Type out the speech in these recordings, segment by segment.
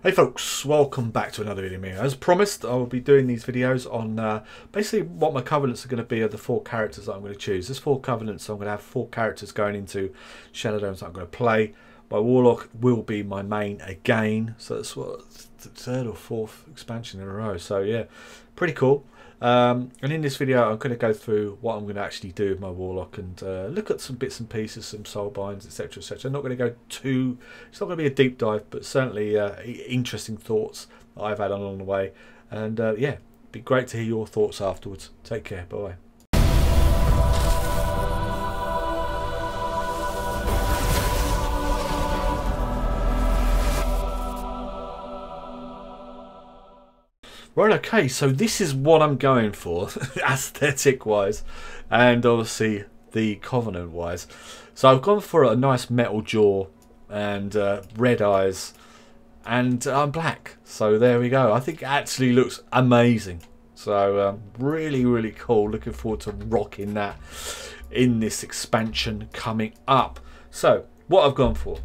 Hey folks, welcome back to another video. As promised, I will be doing these videos on basically what my covenants are going to be of the 4 characters that I'm going to choose. There's 4 covenants, so I'm going to have 4 characters going into Shadowlands that I'm going to play. My Warlock will be my main again, so that's what, the 3rd or 4th expansion in a row. So yeah, pretty cool. And in this video I'm going to go through what I'm going to actually do with my Warlock and look at some bits and pieces, some Soulbinds, etc, etc. I'm not going to go too, it's not going to be a deep dive, but certainly interesting thoughts that I've had along the way. And yeah, it'd be great to hear your thoughts afterwards. Take care, bye bye. Right, okay, so this is what I'm going for, aesthetic wise, and obviously the covenant wise. So I've gone for a nice metal jaw and red eyes, and I'm black. So there we go. I think it actually looks amazing. So really cool. Looking forward to rocking that in this expansion coming up. So what I've gone for.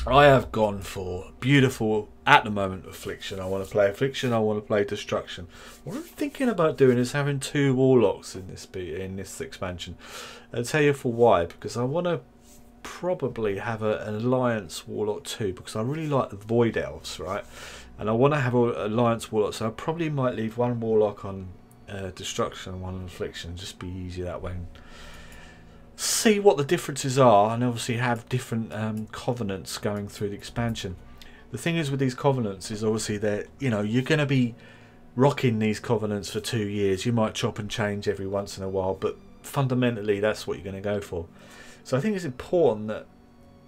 I have gone for beautiful, at the moment, Affliction. I want to play Affliction, I want to play Destruction. What I'm thinking about doing is having 2 Warlocks in this expansion. I'll tell you for why, because I want to probably have an Alliance Warlock too, because I really like the Void Elves, right? And I want to have an Alliance Warlock, so I probably might leave 1 Warlock on Destruction and 1 on Affliction, just be easier that way. See what the differences are, and obviously have different covenants going through the expansion. The thing is with these covenants is obviously that, you know, you're going to be rocking these covenants for 2 years. You might chop and change every once in a while, but fundamentally that's what you're going to go for. So I think it's important that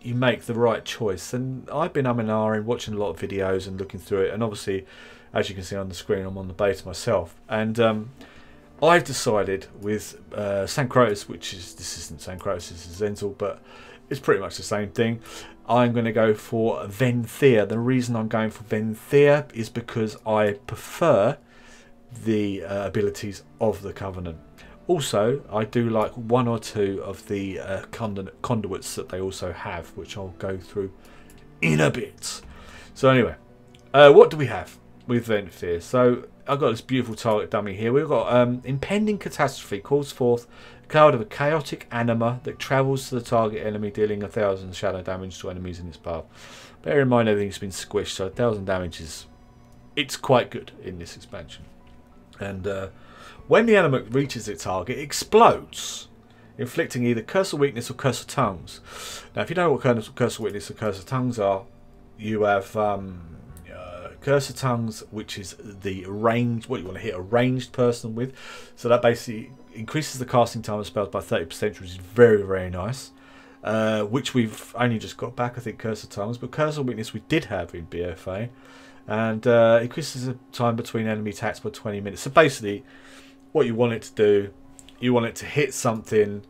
you make the right choice. And I've been umming and ahhing, watching a lot of videos and looking through it, and obviously, as you can see on the screen, I'm on the beta myself. And I've decided with Sancrotus, which is, this isn't Sancrotus, this is Zenzel, but it's pretty much the same thing. I'm going to go for Venthyr. The reason I'm going for Venthyr is because I prefer the abilities of the Covenant. Also, I do like 1 or 2 of the Conduits that they also have, which I'll go through in a bit. So anyway, what do we have with Venthyr? So I've got this beautiful target dummy here. We've got impending catastrophe calls forth a card of a chaotic anima that travels to the target enemy, dealing 1,000 shadow damage to enemies in its path. Bear in mind everything's been squished, so 1,000 damage is, it's quite good in this expansion. And when the anima reaches its target, it explodes, inflicting either curse of weakness or curse of tongues. Now, if you don't know what kind of curse of weakness or curse of tongues are, you have Curse of Tongues, which is the range, what you want to hit a ranged person with. So that basically increases the casting time of spells by 30%, which is very nice. Which we've only just got back, I think, Curse of Tongues. But Curse of Weakness we did have in BFA. And increases the time between enemy attacks by 20 minutes. So basically, what you want it to do, you want it to hit something.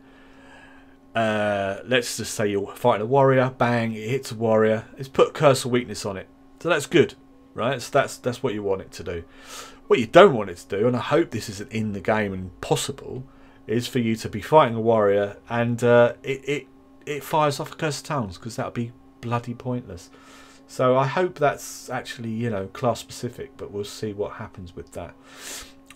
Let's just say you're fighting a warrior, bang, it hits a warrior. It's put Curse of Weakness on it. So that's good. Right, so that's what you want it to do. What you don't want it to do, and I hope this isn't in the game and possible, is for you to be fighting a warrior and it fires off a Curse of Tongues, because that would be bloody pointless. So I hope that's actually, you know, class specific, but we'll see what happens with that.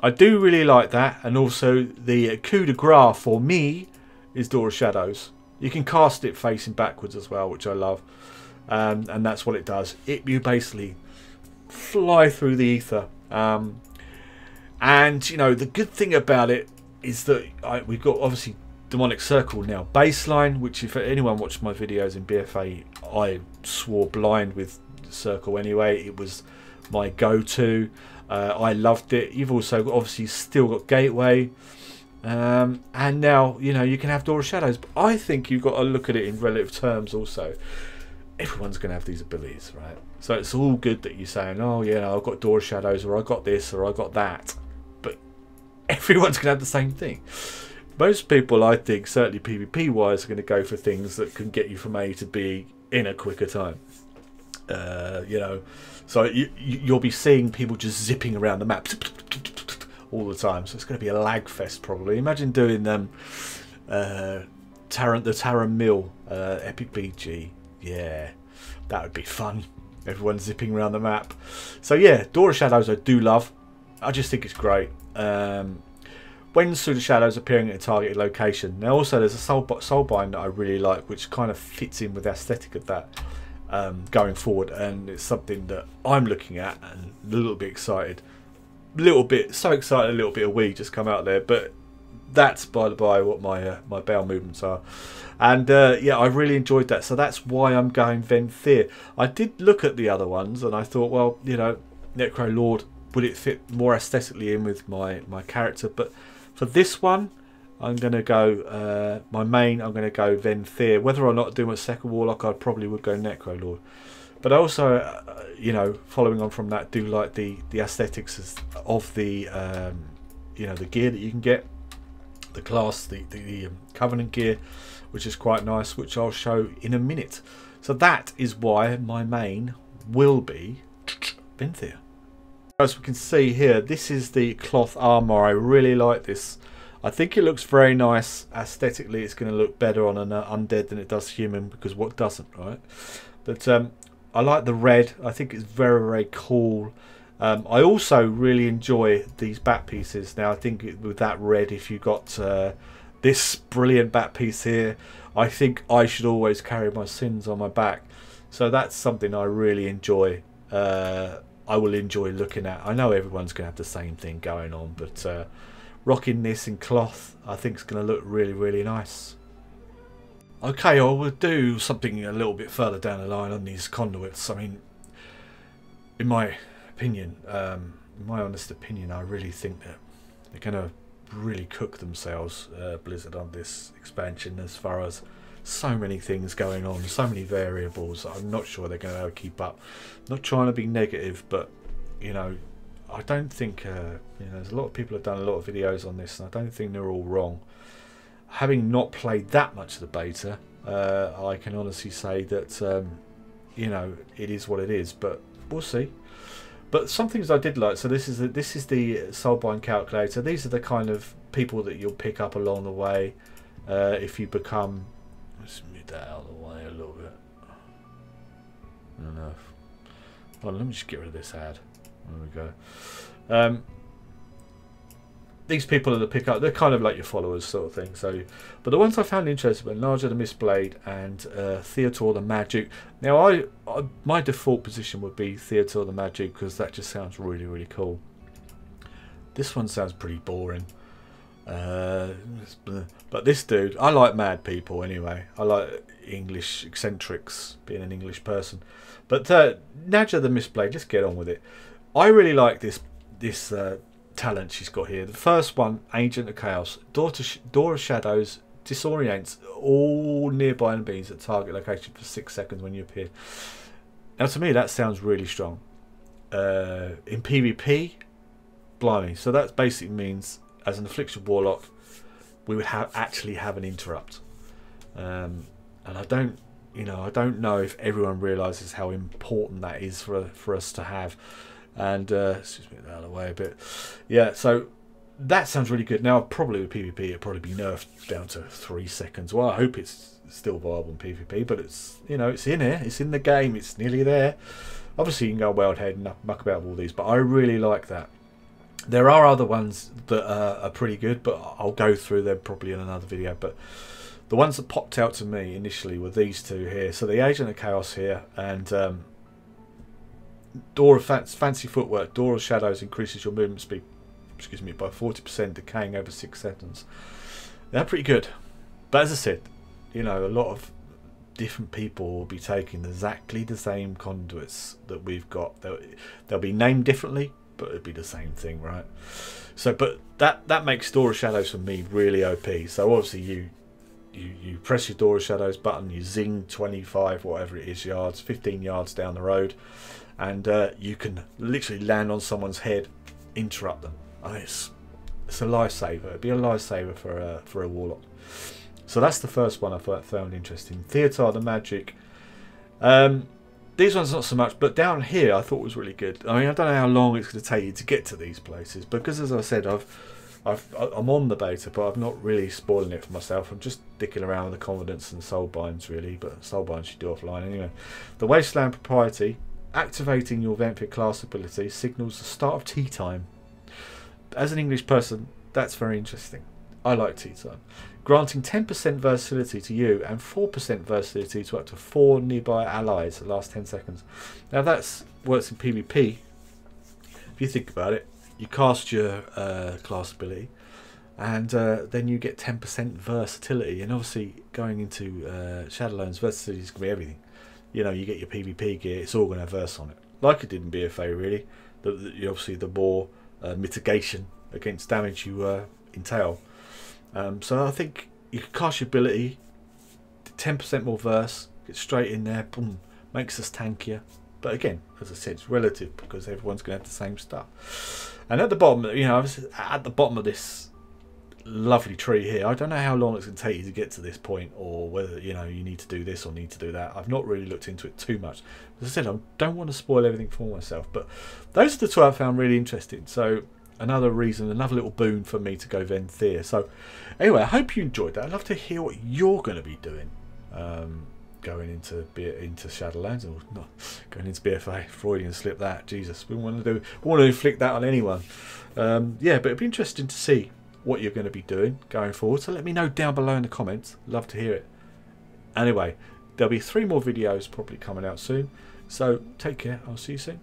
I do really like that, and also the coup de grace for me is Door of Shadows. You can cast it facing backwards as well, which I love, and that's what it does. You basically fly through the ether, and you know, the good thing about it is that we've got obviously Demonic Circle now baseline, which if anyone watched my videos in BFA, I swore blind with Circle anyway. It was my go-to. I loved it. You've also obviously still got Gateway, and now, you know, you can have Door of Shadows, but I think you've got to look at it in relative terms also. Everyone's going to have these abilities, right? So it's all good that you're saying, oh yeah, I've got Door of Shadows, or I got this, or I got that, but everyone's going to have the same thing. Most people, I think, certainly PvP wise, are going to go for things that can get you from A to B in a quicker time. You know, so you'll be seeing people just zipping around the map all the time, so it's going to be a lag fest probably. Imagine doing them the Taran Mill Epic BG. Yeah, that would be fun. everyone's zipping around the map. So yeah, Door of Shadows I do love. I just think it's great. When pseudo shadows appearing at a targeted location. Now also there's a soulbind that I really like, which kind of fits in with the aesthetic of that going forward, and it's something that I'm looking at and a little bit excited. So excited, a little bit of wee just come out there, but that's by the by what my bowel movements are. And yeah, I really enjoyed that, so that's why I'm going Venthyr. I did look at the other ones and I thought, well, you know, Necro Lord, would it fit more aesthetically in with my character? But for this one, I'm going to go, my main, I'm going to go Venthyr. Whether or not doing a second Warlock, I probably would go Necro Lord. But I also, you know, following on from that, do like the aesthetics of the, you know, the gear that you can get. The class, the Covenant gear, which is quite nice, which I'll show in a minute. So that is why my main will be Venthyr. As we can see here, this is the cloth armour. I really like this. I think it looks very nice. Aesthetically, it's going to look better on an undead than it does human, because what doesn't, right? But I like the red. I think it's very, very cool. I also really enjoy these bat pieces. Now I think with that red, if you got this brilliant bat piece here, I think I should always carry my sins on my back. So that's something I really enjoy. I will enjoy looking at. I know everyone's going to have the same thing going on, but rocking this in cloth, I think it's going to look really, really nice. Okay, I will do something a little bit further down the line on these conduits. I mean, in my opinion, my honest opinion, I really think that they're going to really cook themselves, Blizzard, on this expansion, as far as so many things going on, so many variables. I'm not sure they're going to keep up. Not trying to be negative, but you know, I don't think you know, there's a lot of people have done a lot of videos on this, and I don't think they're all wrong. Having not played that much of the beta, I can honestly say that you know, it is what it is, but we'll see. But some things I did like. So this is the Soulbind calculator. These are the kind of people that you'll pick up along the way if you become. Let's move that out of the way a little bit. I don't know. Well, let me just get rid of this ad. There we go. These people that pick up, they're kind of like your followers, sort of thing. So, but the ones I found interesting were Larger the Mistblade and Theator the Magic. Now, my default position would be Theator the Magic, because that just sounds really, really cool. This one sounds pretty boring. But this dude, I like mad people anyway. I like English eccentrics, being an English person. But Nadja the Mistblade, let's get on with it. I really like this talent she's got here. The first one, Agent of Chaos. Door of Shadows disorients all nearby enemies at target location for 6 seconds when you appear. Now to me that sounds really strong. In PvP, blimey. So that basically means as an Affliction Warlock we would actually have an interrupt. And I don't know if everyone realises how important that is for us to have. And excuse me, out of the way a bit. Yeah, so that sounds really good. Now probably with PvP it'll probably be nerfed down to 3 seconds. Well, I hope it's still viable in PvP, but it's, you know, it's in here, it's in the game, it's nearly there. Obviously you can go wild head and muck about with all these, but I really like that. There are other ones that are pretty good, but I'll go through them probably in another video. But the ones that popped out to me initially were these two here. So the Agent of Chaos here, and Door of Fancy Footwork. Door of Shadows increases your movement speed, excuse me, by 40%, decaying over 6 seconds. They're pretty good. But as I said, you know, a lot of different people will be taking exactly the same conduits that we've got. They'll be named differently, but it'd be the same thing, right? So, but that makes Door of Shadows for me really OP. So obviously you press your Door of Shadows button, you zing 25, whatever it is, yards, 15 yards down the road, and you can literally land on someone's head, interrupt them. I mean, it's a lifesaver. It'd be a lifesaver for a Warlock. So that's the first one I found interesting. Theater the Magic. These ones not so much, but down here I thought was really good. I mean, I don't know how long it's going to take you to get to these places, because as I said, I'm on the beta, but I'm not really spoiling it for myself. I'm just dicking around with the Conduits and Soulbinds really, but Soulbinds you do offline anyway. The Wasteland Propriety, activating your Vampire class ability signals the start of tea time. As an English person, that's very interesting. I like tea time. Granting 10% versatility to you and 4% versatility to up to 4 nearby allies the last 10 seconds. Now that works in PvP. If you think about it, you cast your class ability and then you get 10% versatility, and obviously going into Shadowlands, versatility is going to be everything. You know, you get your PvP gear, it's all going to have verse on it, like it did in BFA really. Obviously the more mitigation against damage you entail. So I think you can cast your ability, 10% more verse, get straight in there, boom, makes us tankier. But again, as I said, it's relative because everyone's going to have the same stuff. And at the bottom, you know, at the bottom of this lovely tree here, I don't know how long it's going to take you to get to this point, or whether, you know, you need to do this or need to do that. I've not really looked into it too much. As I said, I don't want to spoil everything for myself, but those are the two I found really interesting. So another reason, another little boon for me to go Venthyr. So anyway, I hope you enjoyed that. I'd love to hear what you're going to be doing going into Shadowlands, or not going into BFA. Freudian slip that, Jesus, we want to inflict that on anyone. Yeah, but it'd be interesting to see what you're going to be doing going forward, so let me know down below in the comments. Love to hear it. Anyway, there'll be 3 more videos probably coming out soon, so take care. I'll see you soon.